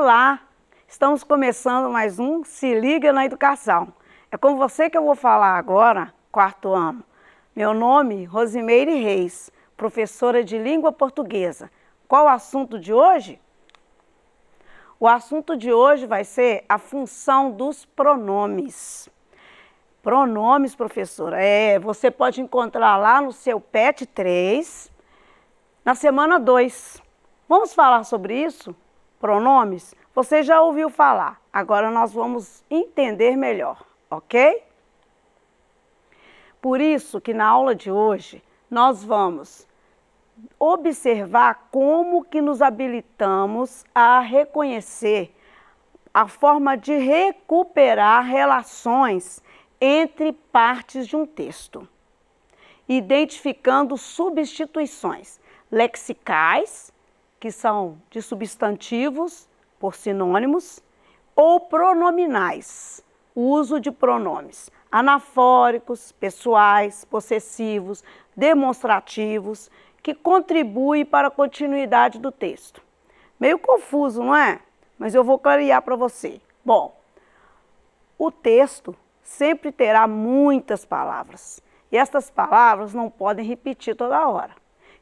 Olá! Estamos começando mais um Se Liga na Educação. É com você que eu vou falar agora, quarto ano. Meu nome, Rosimeire Reis, professora de língua portuguesa. Qual o assunto de hoje? O assunto de hoje vai ser a função dos pronomes. Pronomes, professora, você pode encontrar lá no seu PET 3, na semana 2. Vamos falar sobre isso? Pronomes? Você já ouviu falar, agora nós vamos entender melhor, ok? Por isso que na aula de hoje nós vamos observar como que nos habilitamos a reconhecer a forma de recuperar relações entre partes de um texto, identificando substituições lexicais, que são de substantivos por sinônimos, ou pronominais, o uso de pronomes anafóricos, pessoais, possessivos, demonstrativos, que contribuem para a continuidade do texto. Meio confuso, não é? Mas eu vou clarear para você. Bom, o texto sempre terá muitas palavras, e estas palavras não podem repetir toda hora.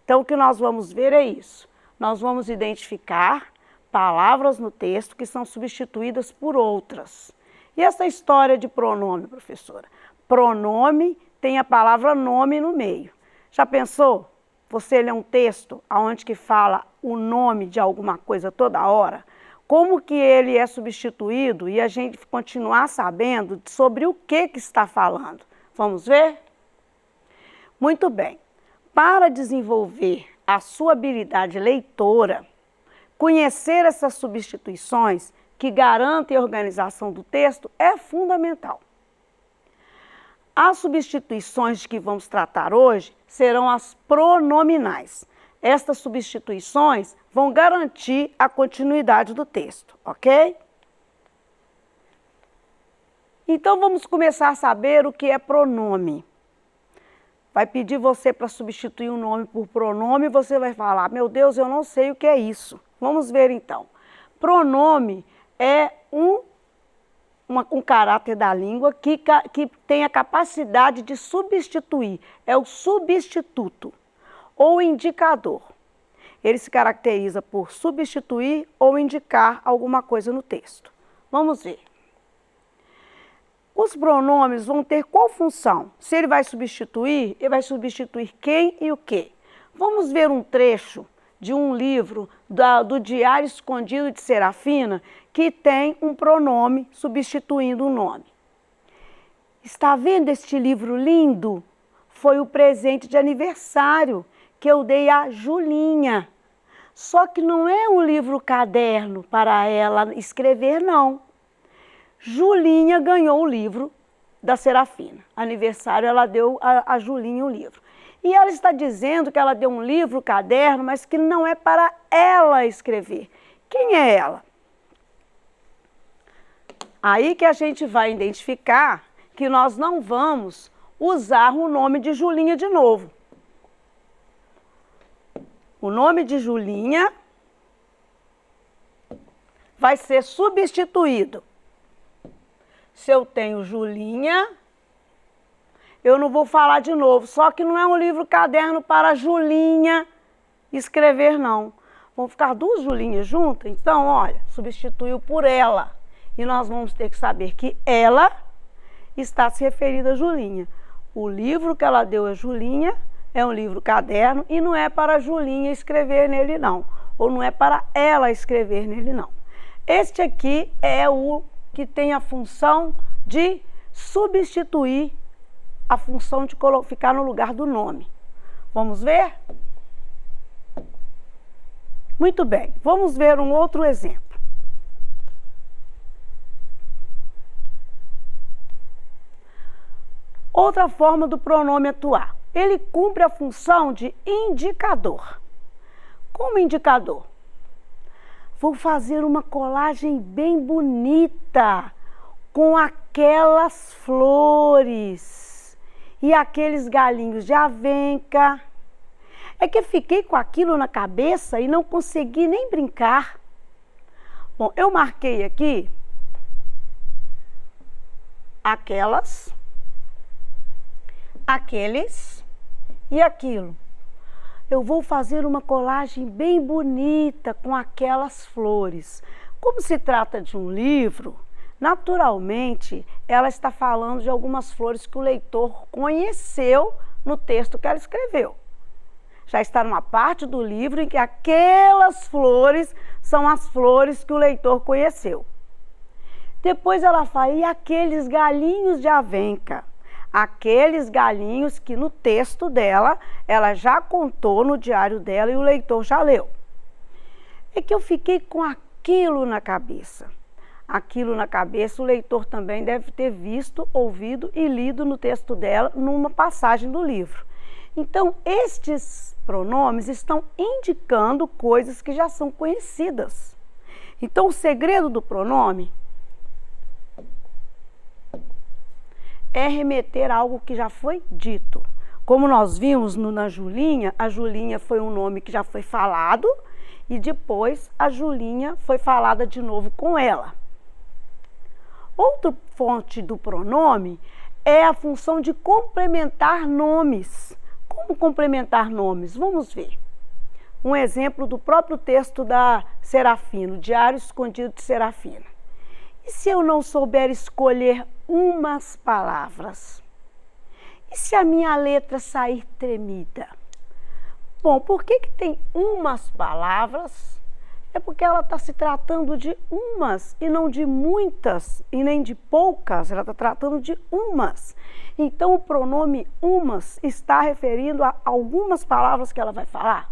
Então, o que nós vamos ver é isso. Nós vamos identificar palavras no texto que são substituídas por outras. E essa história de pronome, professora? Pronome tem a palavra nome no meio. Já pensou? Você lê um texto onde que fala o nome de alguma coisa toda hora? Como que ele é substituído e a gente continuar sabendo sobre o que está falando? Vamos ver? Muito bem. Para desenvolver a sua habilidade leitora, conhecer essas substituições que garantem a organização do texto é fundamental. As substituições de que vamos tratar hoje serão as pronominais. Estas substituições vão garantir a continuidade do texto, ok? Então vamos começar a saber o que é pronome. Vai pedir você para substituir um nome por pronome e você vai falar, meu Deus, eu não sei o que é isso. Vamos ver então. Pronome é um caráter da língua que tem a capacidade de substituir, é o substituto ou indicador. Ele se caracteriza por substituir ou indicar alguma coisa no texto. Vamos ver. Os pronomes vão ter qual função? Se ele vai substituir quem e o que. Vamos ver um trecho de um livro do Diário Escondido de Serafina que tem um pronome substituindo um nome. Está vendo este livro lindo? Foi o presente de aniversário que eu dei a Julinha. Só que não é um livro caderno para ela escrever, não. Julinha ganhou o livro da Serafina. Aniversário, ela deu a Julinha o livro. E ela está dizendo que ela deu um livro, caderno, mas que não é para ela escrever. Quem é ela? Aí que a gente vai identificar que nós não vamos usar o nome de Julinha de novo. O nome de Julinha vai ser substituído. Se eu tenho Julinha, eu não vou falar de novo, só que não é um livro caderno para Julinha escrever, não. Vão ficar duas Julinhas juntas, então, olha, substituiu por ela. E nós vamos ter que saber que ela está se referindo a Julinha. O livro que ela deu a Julinha é um livro caderno e não é para Julinha escrever nele, não. Ou não é para ela escrever nele, não. Este aqui é o que tem a função de substituir a função de ficar no lugar do nome. Vamos ver? Muito bem, vamos ver um outro exemplo. Outra forma do pronome atuar. Ele cumpre a função de indicador. Como indicador? Vou fazer uma colagem bem bonita com aquelas flores e aqueles galinhos de avenca. É que fiquei com aquilo na cabeça e não consegui nem brincar. Bom, eu marquei aqui aquelas, aqueles e aquilo. Eu vou fazer uma colagem bem bonita com aquelas flores. Como se trata de um livro, naturalmente ela está falando de algumas flores que o leitor conheceu no texto que ela escreveu. Já está numa parte do livro em que aquelas flores são as flores que o leitor conheceu. Depois ela fala, e aqueles galinhos de avenca? Aqueles galinhos que no texto dela, ela já contou no diário dela e o leitor já leu. É que eu fiquei com aquilo na cabeça. Aquilo na cabeça o leitor também deve ter visto, ouvido e lido no texto dela numa passagem do livro. Então, estes pronomes estão indicando coisas que já são conhecidas. Então, o segredo do pronome é remeter a algo que já foi dito. Como nós vimos na Julinha, a Julinha foi um nome que já foi falado e depois a Julinha foi falada de novo com ela. Outra fonte do pronome é a função de complementar nomes. Como complementar nomes? Vamos ver. Um exemplo do próprio texto da Serafina, o Diário Escondido de Serafina. E se eu não souber escolher umas palavras? E se a minha letra sair tremida? Bom, por que tem umas palavras? É porque ela está se tratando de umas e não de muitas e nem de poucas, ela está tratando de umas. Então o pronome umas está referindo a algumas palavras que ela vai falar.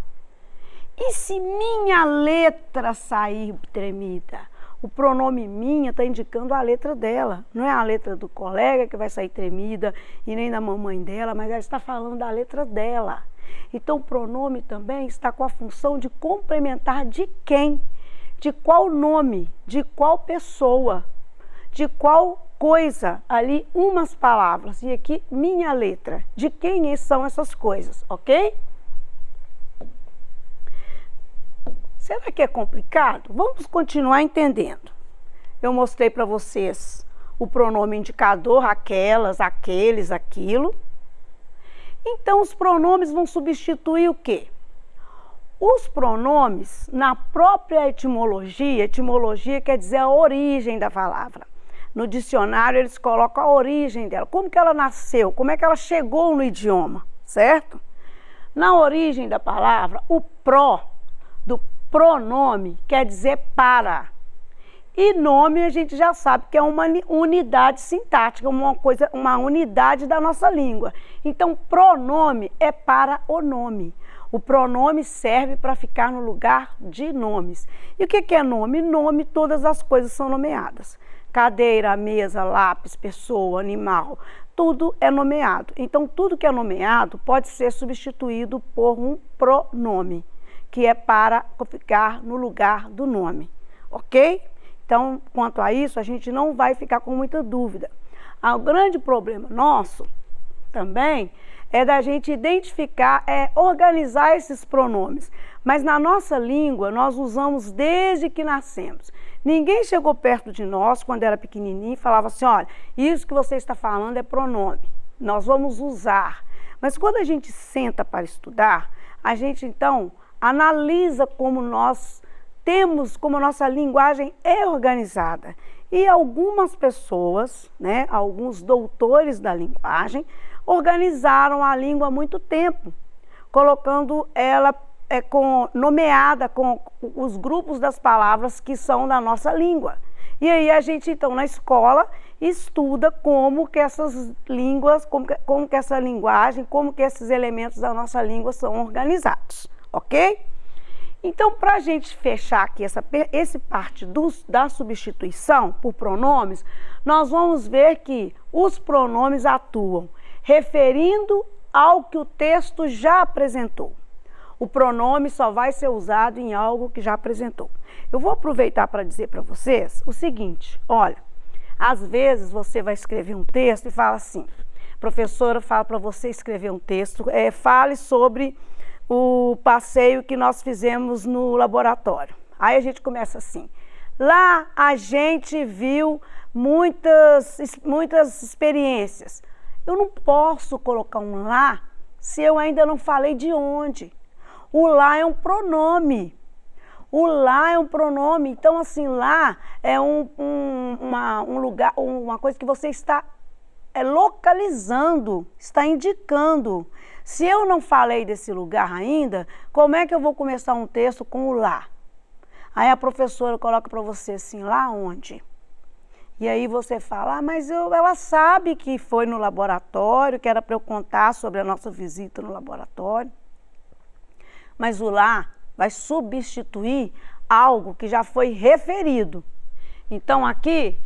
E se minha letra sair tremida? O pronome minha está indicando a letra dela, não é a letra do colega que vai sair tremida e nem da mamãe dela, mas ela está falando da letra dela. Então o pronome também está com a função de complementar de quem, de qual nome, de qual pessoa, de qual coisa, ali umas palavras e aqui minha letra, de quem são essas coisas, ok? Será que é complicado? Vamos continuar entendendo. Eu mostrei para vocês o pronome indicador, aquelas, aqueles, aquilo. Então, os pronomes vão substituir o quê? Os pronomes, na própria etimologia quer dizer a origem da palavra. No dicionário, eles colocam a origem dela, como que ela nasceu, como é que ela chegou no idioma, certo? Na origem da palavra, o pró, do pronome, quer dizer para. E nome a gente já sabe que é uma unidade sintática, uma unidade da nossa língua. Então, pronome é para o nome. O pronome serve para ficar no lugar de nomes. E o que é nome? Nome, todas as coisas são nomeadas. Cadeira, mesa, lápis, pessoa, animal, tudo é nomeado. Então, tudo que é nomeado pode ser substituído por um pronome, que é para ficar no lugar do nome, ok? Então, quanto a isso, a gente não vai ficar com muita dúvida. O grande problema nosso também é da gente identificar, organizar esses pronomes. Mas na nossa língua, nós usamos desde que nascemos. Ninguém chegou perto de nós, quando era pequenininho, e falava assim, olha, isso que você está falando é pronome, nós vamos usar. Mas quando a gente senta para estudar, a gente então analisa como nós temos, como a nossa linguagem é organizada. E algumas pessoas, alguns doutores da linguagem, organizaram a língua há muito tempo, colocando ela nomeada com os grupos das palavras que são da nossa língua. E aí a gente, então, na escola, estuda como que essas línguas, como que essa linguagem, como que esses elementos da nossa língua são organizados, ok? Então, para a gente fechar aqui essa parte da substituição por pronomes, nós vamos ver que os pronomes atuam referindo ao que o texto já apresentou. O pronome só vai ser usado em algo que já apresentou. Eu vou aproveitar para dizer para vocês o seguinte, olha, às vezes você vai escrever um texto e fala assim, professora fala para você escrever um texto, fale sobre o passeio que nós fizemos no laboratório. Aí a gente começa assim, Lá a gente viu muitas experiências. Eu não posso colocar um lá se eu ainda não falei de onde. O lá é um pronome. O lá é um pronome. Então, assim, lá é um lugar, uma coisa que você está localizando, está indicando. Se eu não falei desse lugar ainda, como é que eu vou começar um texto com o lá? Aí a professora coloca para você assim, lá onde? E aí você fala, mas ela sabe que foi no laboratório, que era para eu contar sobre a nossa visita no laboratório. Mas o lá vai substituir algo que já foi referido. Então aqui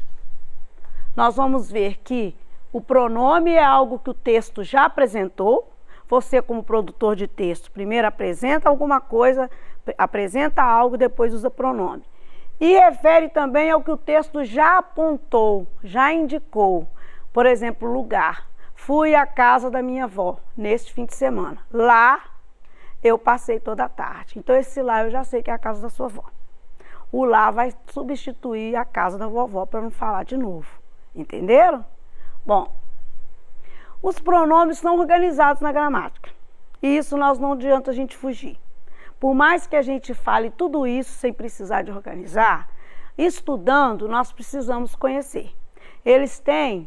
nós vamos ver que o pronome é algo que o texto já apresentou. Você, como produtor de texto, primeiro apresenta alguma coisa, apresenta algo, depois usa pronome. E refere também ao que o texto já apontou, já indicou. Por exemplo, lugar. Fui à casa da minha avó neste fim de semana. Lá eu passei toda a tarde. Então esse lá eu já sei que é a casa da sua avó. O lá vai substituir a casa da vovó para não falar de novo. Entenderam? Bom, os pronomes são organizados na gramática. E isso não adianta a gente fugir. Por mais que a gente fale tudo isso sem precisar de organizar, estudando nós precisamos conhecer. Eles têm,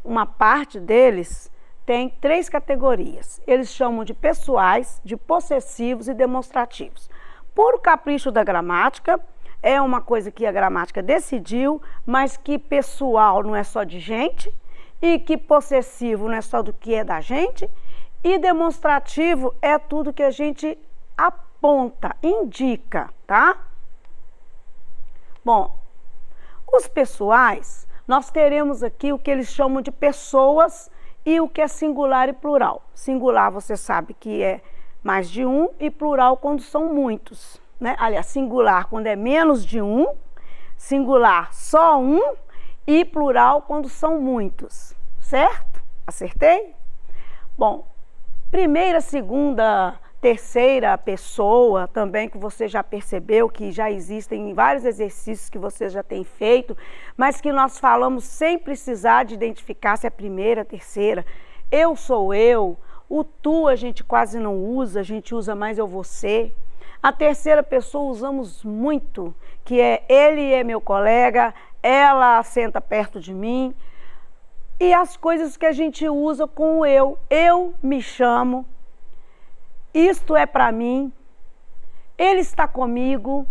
uma parte deles tem 3 categorias. Eles chamam de pessoais, de possessivos e demonstrativos. Por capricho da gramática, é uma coisa que a gramática decidiu, mas que pessoal não é só de gente, e que possessivo não é só do que é da gente, e demonstrativo é tudo que a gente aponta, indica, tá? Bom, os pessoais, nós teremos aqui o que eles chamam de pessoas e o que é singular e plural. Singular você sabe que é mais de um e plural quando são muitos, né? Aliás, singular quando é menos de um, singular só um e plural quando são muitos, certo? Acertei? Bom, primeira, segunda, terceira pessoa também, que você já percebeu que já existem vários exercícios que você já tem feito, mas que nós falamos sem precisar de identificar se é primeira, terceira. Eu sou eu, o tu a gente quase não usa, a gente usa mais eu, você. A terceira pessoa usamos muito, que é ele é meu colega, ela senta perto de mim. E as coisas que a gente usa com o eu me chamo, isto é para mim, ele está comigo.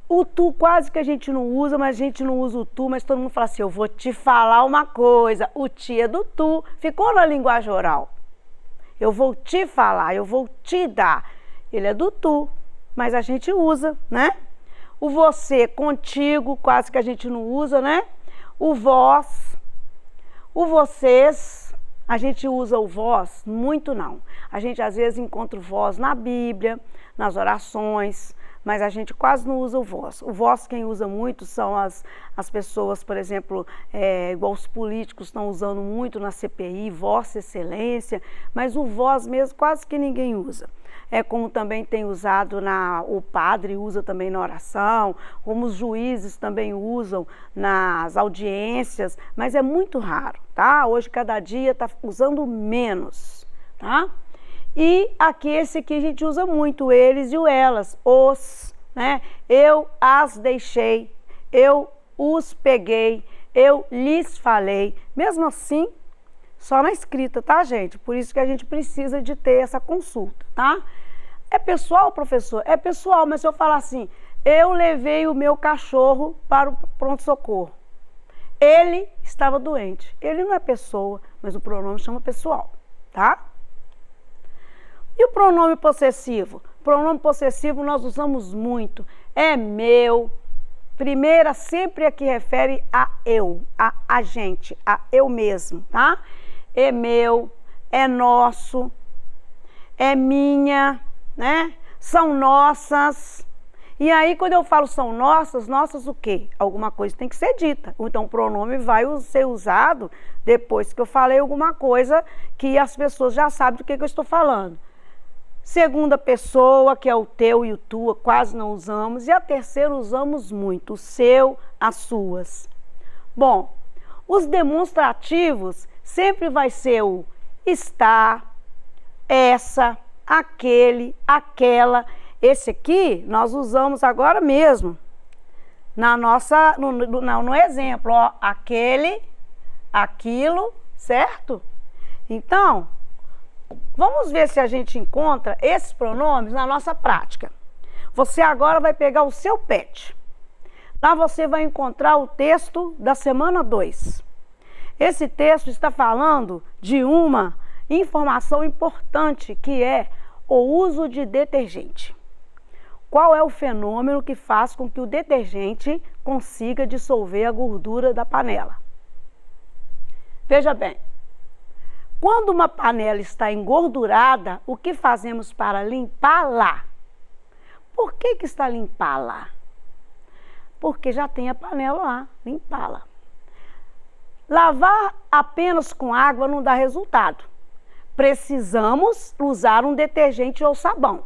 O tu quase que a gente não usa, mas a gente não usa o tu, mas todo mundo fala assim, eu vou te falar uma coisa, o ti é do tu, ficou na linguagem oral. Eu vou te falar, eu vou te dar. Ele é do tu, mas a gente usa, né? O você, contigo, quase que a gente não usa, né? O vós, o vocês, a gente usa o vós? Muito não. A gente às vezes encontra o vós na Bíblia, nas orações, mas a gente quase não usa o vós. O vós quem usa muito são as pessoas, por exemplo, igual os políticos estão usando muito na CPI, Vossa Excelência, mas o vós mesmo quase que ninguém usa. É como também tem usado o padre usa também na oração, como os juízes também usam nas audiências, mas é muito raro, tá? Hoje cada dia está usando menos, tá? E aqui esse aqui a gente usa muito, eles e o elas, os, né? Eu as deixei, eu os peguei, eu lhes falei. Mesmo assim, só na escrita, tá, gente? Por isso que a gente precisa de ter essa consulta, tá? É pessoal, professor? É pessoal, mas se eu falar assim, eu levei o meu cachorro para o pronto-socorro. Ele estava doente. Ele não é pessoa, mas o pronome chama pessoal, tá? E o pronome possessivo? O pronome possessivo nós usamos muito. É meu. Primeira sempre é que refere a eu, a gente, a eu mesmo, tá? É meu, é nosso, é minha, né? São nossas. E aí, quando eu falo são nossas, nossas o quê? Alguma coisa tem que ser dita. Então, o pronome vai ser usado depois que eu falei alguma coisa que as pessoas já sabem do que eu estou falando. Segunda pessoa, que é o teu e o tua, quase não usamos. E a terceira usamos muito, o seu, as suas. Bom, os demonstrativos sempre vai ser o está, essa, aquele, aquela. Esse aqui nós usamos agora mesmo, no exemplo, ó, aquele, aquilo, certo? Então, vamos ver se a gente encontra esses pronomes na nossa prática. Você agora vai pegar o seu PET. Lá você vai encontrar o texto da semana 2. Esse texto está falando de uma informação importante, que é o uso de detergente. Qual é o fenômeno que faz com que o detergente consiga dissolver a gordura da panela? Veja bem, quando uma panela está engordurada, o que fazemos para limpá-la? Por que está limpá-la? Porque já tem a panela lá, limpá-la. Lavar apenas com água não dá resultado. Precisamos usar um detergente ou sabão.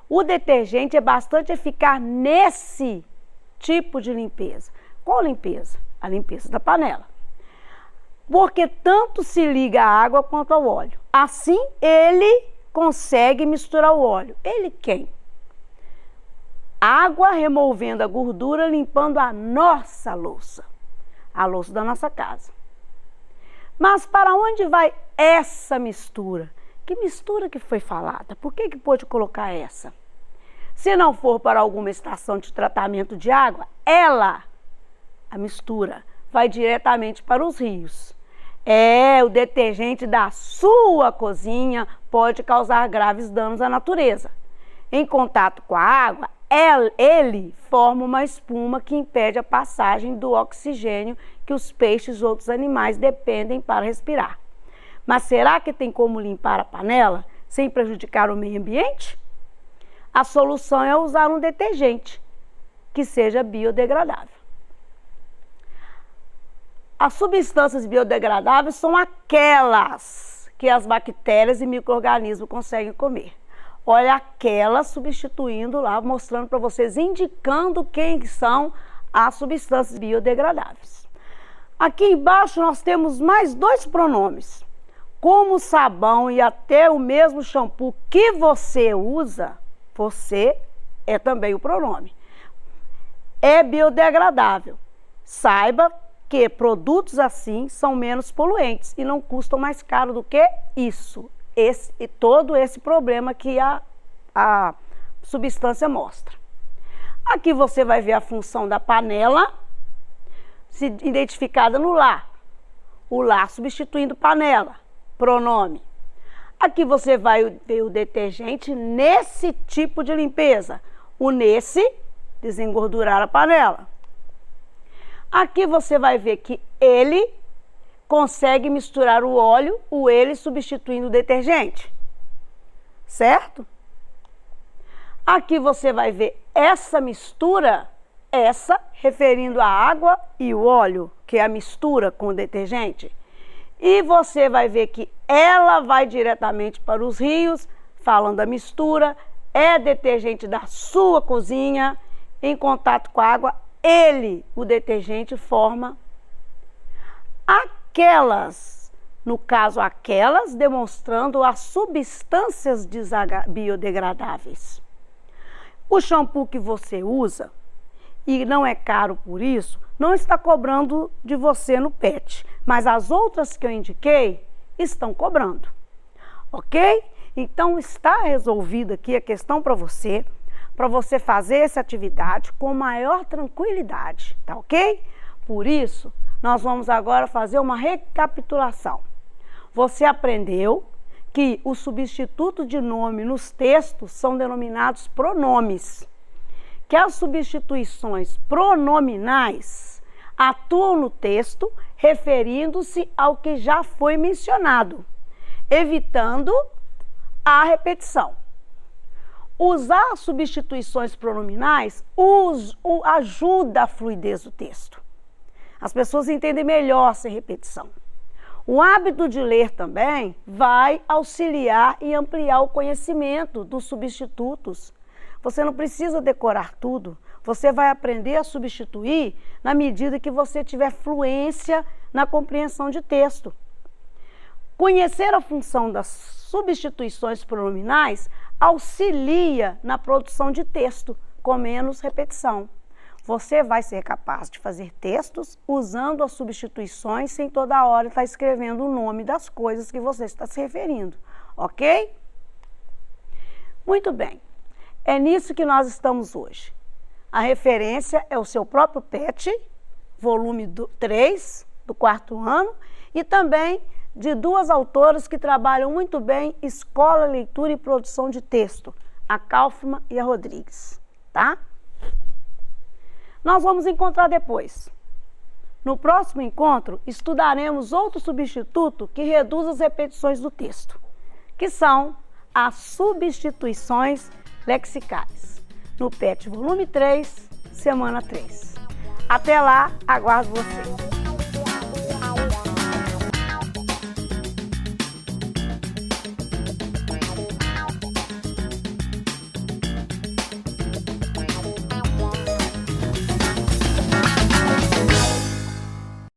O detergente é bastante eficaz nesse tipo de limpeza. Qual limpeza? A limpeza da panela. Porque tanto se liga a água quanto ao óleo. Assim, ele consegue misturar o óleo. Ele quem? Água removendo a gordura, limpando a nossa louça. A louça da nossa casa. Mas para onde vai essa mistura? Que mistura que foi falada? Por que pôde colocar essa? Se não for para alguma estação de tratamento de água, a mistura, vai diretamente para os rios. O detergente da sua cozinha pode causar graves danos à natureza. Em contato com a água, ele forma uma espuma que impede a passagem do oxigênio que os peixes e outros animais dependem para respirar. Mas será que tem como limpar a panela sem prejudicar o meio ambiente? A solução é usar um detergente que seja biodegradável. As substâncias biodegradáveis são aquelas que as bactérias e micro-organismos conseguem comer. Olha, aquelas substituindo lá, mostrando para vocês, indicando quem são as substâncias biodegradáveis. Aqui embaixo nós temos mais 2 pronomes. Como o sabão e até o mesmo shampoo que você usa, você é também o pronome. É biodegradável. Saiba que produtos assim são menos poluentes e não custam mais caro do que isso. Todo esse problema que a substância mostra. Aqui você vai ver a função da panela, identificada no lá. O lá substituindo panela, pronome. Aqui você vai ver o detergente nesse tipo de limpeza. O nesse, desengordurar a panela. Aqui você vai ver que ele consegue misturar o óleo, o ele substituindo o detergente. Certo? Aqui você vai ver essa mistura, referindo a água e o óleo, que é a mistura com o detergente. E você vai ver que ela vai diretamente para os rios, falando da mistura, é detergente da sua cozinha, em contato com a água, o detergente, forma aquelas, no caso aquelas, demonstrando as substâncias biodegradáveis. O shampoo que você usa, e não é caro por isso, não está cobrando de você no PET, mas as outras que eu indiquei estão cobrando, ok? Então está resolvida aqui a questão para você fazer essa atividade com maior tranquilidade, tá ok? Por isso, nós vamos agora fazer uma recapitulação. Você aprendeu que os substitutos de nome nos textos são denominados pronomes, que as substituições pronominais atuam no texto referindo-se ao que já foi mencionado, evitando a repetição. Usar substituições pronominais ajuda a fluidez do texto. As pessoas entendem melhor sem repetição. O hábito de ler também vai auxiliar e ampliar o conhecimento dos substitutos. Você não precisa decorar tudo, você vai aprender a substituir na medida que você tiver fluência na compreensão de texto. Conhecer a função das substituições pronominais auxilia na produção de texto, com menos repetição. Você vai ser capaz de fazer textos usando as substituições sem toda hora estar escrevendo o nome das coisas que você está se referindo, ok? Muito bem, é nisso que nós estamos hoje. A referência é o seu próprio PET, volume 3, do 4º ano, e também de duas autoras que trabalham muito bem Escola, Leitura e Produção de Texto, a Kaufmann e a Rodrigues, tá? Nós vamos encontrar depois. No próximo encontro, estudaremos outro substituto que reduz as repetições do texto, que são as substituições lexicais, no PET volume 3, semana 3. Até lá, aguardo vocês.